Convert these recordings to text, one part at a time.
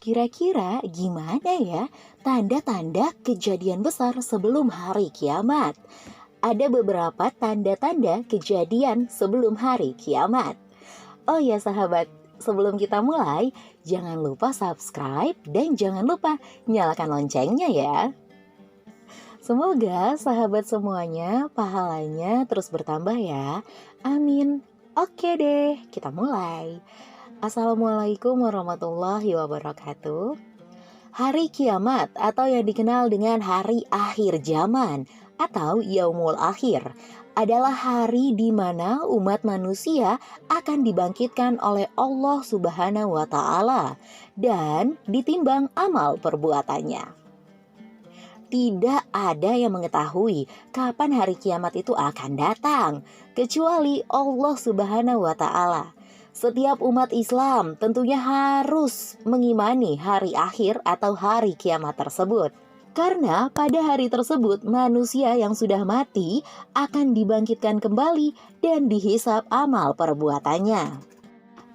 Kira-kira gimana ya tanda-tanda kejadian besar sebelum hari kiamat? Ada beberapa tanda-tanda kejadian sebelum hari kiamat. Oh ya sahabat, sebelum kita mulai, jangan lupa subscribe dan jangan lupa nyalakan loncengnya ya. Semoga sahabat semuanya pahalanya terus bertambah ya. Amin. Oke deh, kita mulai. Assalamualaikum warahmatullahi wabarakatuh. Hari kiamat atau yang dikenal dengan hari akhir zaman atau Yaumul Akhir adalah hari di mana umat manusia akan dibangkitkan oleh Allah Subhanahu wa Ta'ala dan ditimbang amal perbuatannya. Tidak ada yang mengetahui kapan hari kiamat itu akan datang kecuali Allah Subhanahu wa Ta'ala. Setiap umat Islam tentunya harus mengimani hari akhir atau hari kiamat tersebut. Karena pada hari tersebut manusia yang sudah mati akan dibangkitkan kembali dan dihisab amal perbuatannya.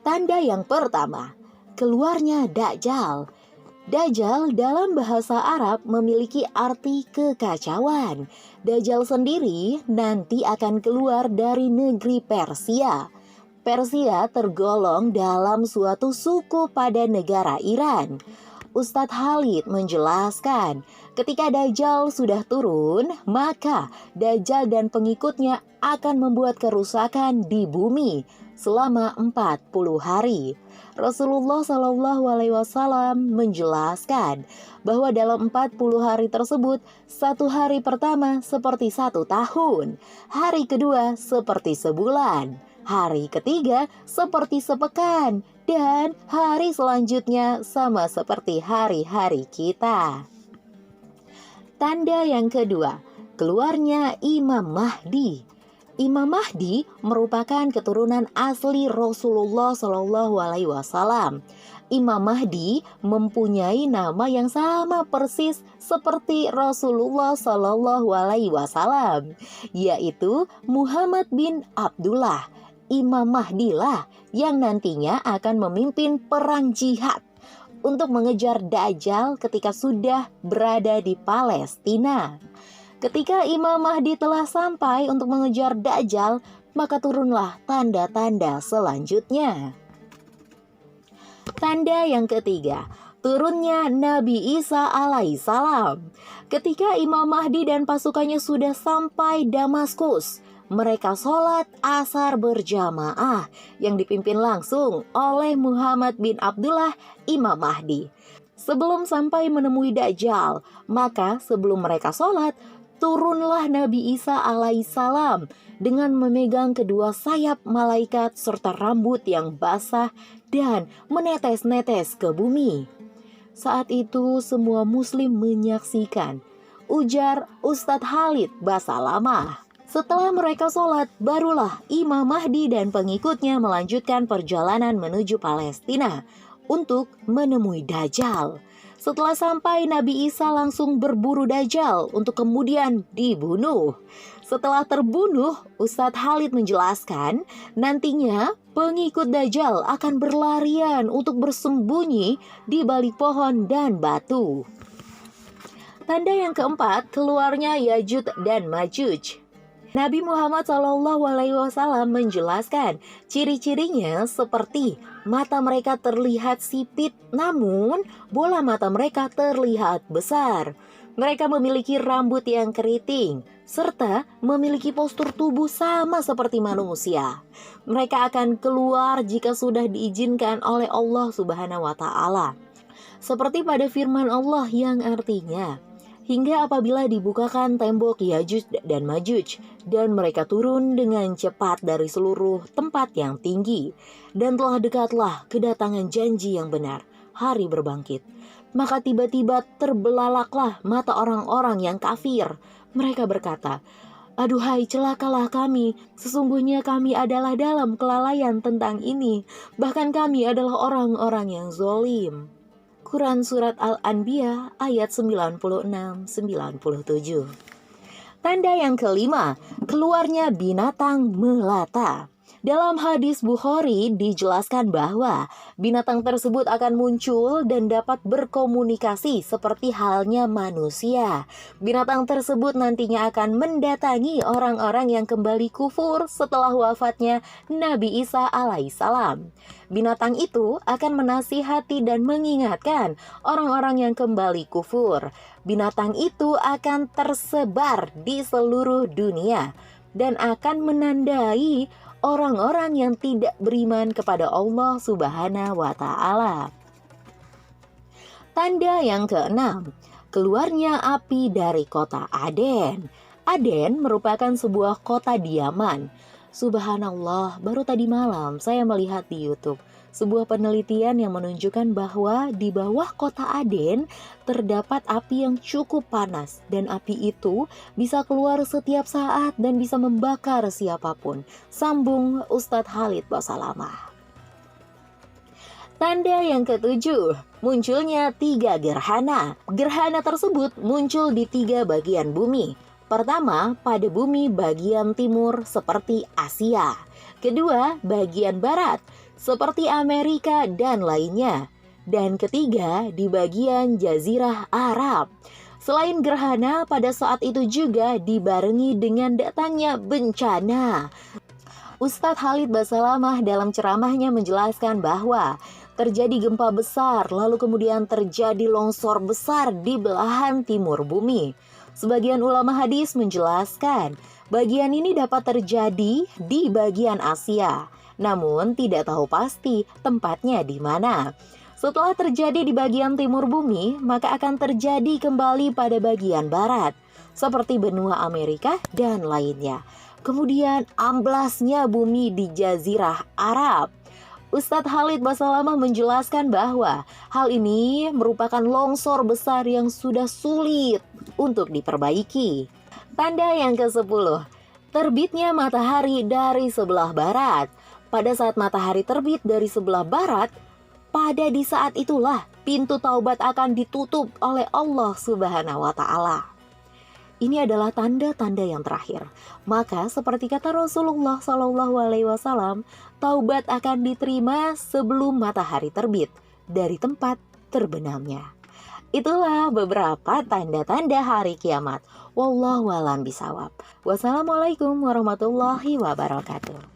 Tanda yang pertama, keluarnya Dajjal. Dajjal dalam bahasa Arab memiliki arti kekacauan. Dajjal sendiri nanti akan keluar dari negeri Persia. Persia tergolong dalam suatu suku pada negara Iran. Ustadz Khalid menjelaskan, ketika Dajjal sudah turun, maka Dajjal dan pengikutnya akan membuat kerusakan di bumi selama 40 hari. Rasulullah SAW menjelaskan bahwa dalam 40 hari tersebut, satu hari pertama seperti 1 tahun, hari kedua seperti sebulan, hari ketiga seperti sepekan, dan hari selanjutnya sama seperti hari-hari kita. Tanda yang kedua, keluarnya Imam Mahdi. Imam Mahdi merupakan keturunan asli Rasulullah SAW. Imam Mahdi mempunyai nama yang sama persis seperti Rasulullah SAW, yaitu Muhammad bin Abdullah. Imam Mahdi lah yang nantinya akan memimpin perang jihad untuk mengejar Dajjal ketika sudah berada di Palestina. Ketika Imam Mahdi telah sampai untuk mengejar Dajjal, maka turunlah tanda-tanda selanjutnya. Tanda yang ketiga, turunnya Nabi Isa alaihissalam. Ketika Imam Mahdi dan pasukannya sudah sampai Damaskus, mereka sholat asar berjamaah yang dipimpin langsung oleh Muhammad bin Abdullah Imam Mahdi. Sebelum sampai menemui Dajjal, maka sebelum mereka sholat, turunlah Nabi Isa alaihissalam dengan memegang kedua sayap malaikat serta rambut yang basah dan menetes-netes ke bumi. Saat itu semua muslim menyaksikan, ujar Ustadz Khalid Basalamah. Setelah mereka sholat, barulah Imam Mahdi dan pengikutnya melanjutkan perjalanan menuju Palestina untuk menemui Dajjal. Setelah sampai, Nabi Isa langsung berburu Dajjal untuk kemudian dibunuh. Setelah terbunuh, Ustadz Khalid menjelaskan, nantinya pengikut Dajjal akan berlarian untuk bersembunyi di balik pohon dan batu. Tanda yang keempat, keluarnya Yajud dan Majuj. Nabi Muhammad SAW menjelaskan ciri-cirinya seperti mata mereka terlihat sipit, namun bola mata mereka terlihat besar. Mereka memiliki rambut yang keriting, serta memiliki postur tubuh sama seperti manusia. Mereka akan keluar jika sudah diizinkan oleh Allah Subhanahu wa Ta'ala. Seperti pada firman Allah yang artinya, hingga apabila dibukakan tembok Yajuj dan Majuj, dan mereka turun dengan cepat dari seluruh tempat yang tinggi, dan telah dekatlah kedatangan janji yang benar, hari berbangkit. Maka tiba-tiba terbelalaklah mata orang-orang yang kafir. Mereka berkata, aduhai celakalah kami, sesungguhnya kami adalah dalam kelalaian tentang ini, bahkan kami adalah orang-orang yang zolim. Quran Surat Al-Anbiya ayat 96-97. Tanda yang kelima, keluarnya binatang melata. Dalam hadis Bukhari dijelaskan bahwa binatang tersebut akan muncul dan dapat berkomunikasi seperti halnya manusia. Binatang tersebut nantinya akan mendatangi orang-orang yang kembali kufur setelah wafatnya Nabi Isa alaihissalam. Binatang itu akan menasihati dan mengingatkan orang-orang yang kembali kufur. Binatang itu akan tersebar di seluruh dunia dan akan menandai orang-orang yang tidak beriman kepada Allah Subhanahu wa Ta'ala. Tanda yang keenam, keluarnya api dari kota Aden. Aden merupakan sebuah kota di Yaman. Subhanallah, baru tadi malam saya melihat di YouTube sebuah penelitian yang menunjukkan bahwa di bawah kota Aden terdapat api yang cukup panas, dan api itu bisa keluar setiap saat dan bisa membakar siapapun. Sambung Ustadz Khalid Basalamah. Tanda yang ketujuh, munculnya 3 gerhana. Gerhana tersebut muncul di 3 bagian bumi. Pertama, pada bumi bagian timur seperti Asia. Kedua, bagian barat seperti Amerika dan lainnya. Dan ketiga, di bagian Jazirah Arab. Selain gerhana, pada saat itu juga dibarengi dengan datangnya bencana. Ustadz Khalid Basalamah dalam ceramahnya menjelaskan bahwa terjadi gempa besar, lalu kemudian terjadi longsor besar di belahan timur bumi. Sebagian ulama hadis menjelaskan, bagian ini dapat terjadi di bagian Asia, namun tidak tahu pasti tempatnya di mana. Setelah terjadi di bagian timur bumi, maka akan terjadi kembali pada bagian barat, seperti benua Amerika dan lainnya. Kemudian amblasnya bumi di Jazirah Arab. Ustadz Khalid Basalamah menjelaskan bahwa hal ini merupakan longsor besar yang sudah sulit untuk diperbaiki. Tanda yang ke-10, terbitnya matahari dari sebelah barat. Pada saat matahari terbit dari sebelah barat, pada di saat itulah pintu taubat akan ditutup oleh Allah Subhanahu wa Ta'ala. Ini adalah tanda-tanda yang terakhir. Maka seperti kata Rasulullah SAW, taubat akan diterima sebelum matahari terbit dari tempat terbenamnya. Itulah beberapa tanda-tanda hari kiamat. Wallahu a'lam bishawab. Wassalamualaikum warahmatullahi wabarakatuh.